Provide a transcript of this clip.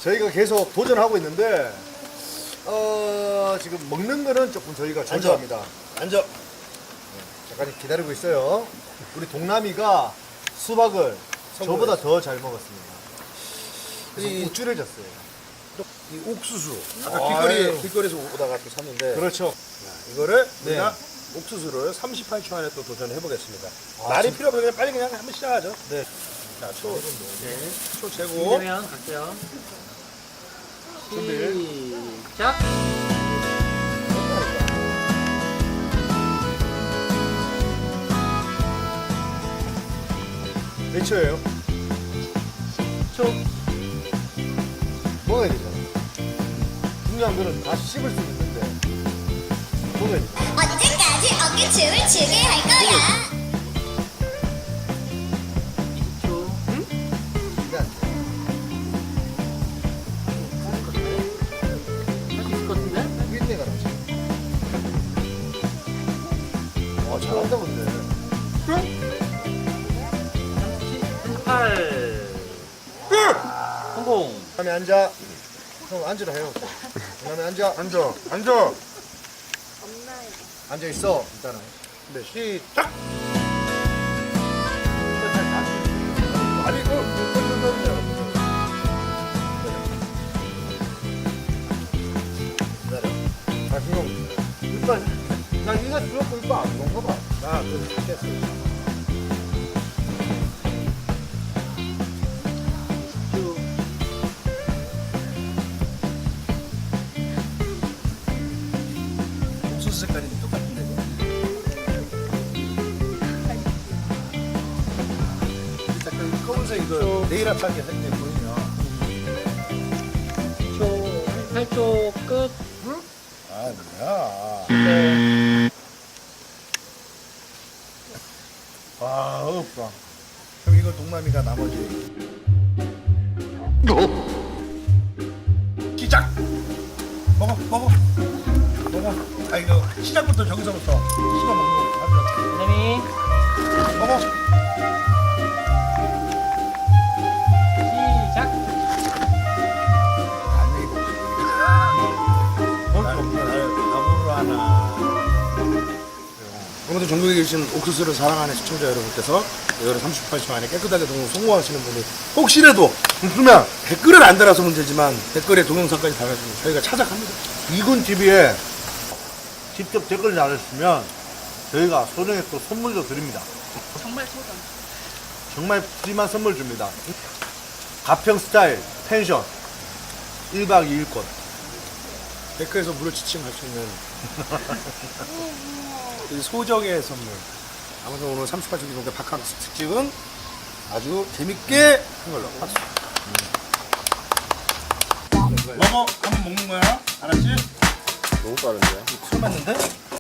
저희가 계속 도전하고 있는데 지금 먹는 거는 조금 저희가 존중합니다. 앉아. 잠깐 기다리고 있어요. 우리 동남이가 수박을 저보다 더 잘 먹었습니다. 그래서 우쭐을 졌어요. 이 옥수수. 아까 아유. 길거리에서 오다가 또 샀는데. 그렇죠. 이거를 네. 우리가 옥수수를 38초 안에 또 도전해 보겠습니다. 아, 말이 진짜? 필요 없어요. 그냥 빨리 그냥 한번 시작하죠. 네. 자, 초 재고. 준비되면 갈게요. 시작. 몇 초예요? 초. 먹어야 되잖아. 중요한 거는 다 씹을 수 있는데 먹어야 돼. 언제까지 어깨춤을 추게 할 거야? 20초. 이게 안 돼. 할 수 있을 것 같은데? 윗내가 나지. 잘한다 근데. 38. 성공. 다음에 앉아. 형 앉으라 해요. 그다음에 앉아. 앉아. 앉아 있어. 일단은. 네. 시작. 아니 이거 기다려. 자, 형. 일단 나 네가 죽었고 이거 안 먹어 봐. 나 그거 시켰어. 옥수수 색깔이 똑같은데. 약간 검은색 이거 네일 아트하게 색깔 보이면. 초. 8초 끝. 아 뭐야. 네. 와 어렵다. 그럼 이거 동남이가 나머지. 시작. 먹어. 아 이거 시작부터 저기서부터 씹어 먹는 거 하더라고. 그다음에 먹어. 시작. 안녕히 나무를 하나. 오늘도 전국에 계신 옥수수를 사랑하는 시청자 여러분께서 이거를 38초 안에 깨끗하게 성공하시는 분이 혹시라도 그러면 댓글을 안 달아서 문제지만 댓글에 동영상까지 달아주면 저희가 찾아갑니다. 이군 TV에 직접 댓글 달으시면 저희가 소정의 또 선물도 드립니다. 정말 푸짐한 선물 줍니다. 가평 스타일 펜션 1박 2일권. 댓글에서 무료 지침할 수 있는 이 소정의 선물. 아무튼 오늘 38초 기동대 박학수 특집은 아주 재밌게 한 걸로. 박수. 먹어. 한번 먹는 거야. 알았지? 너무 빠른데요? 술 맞는데?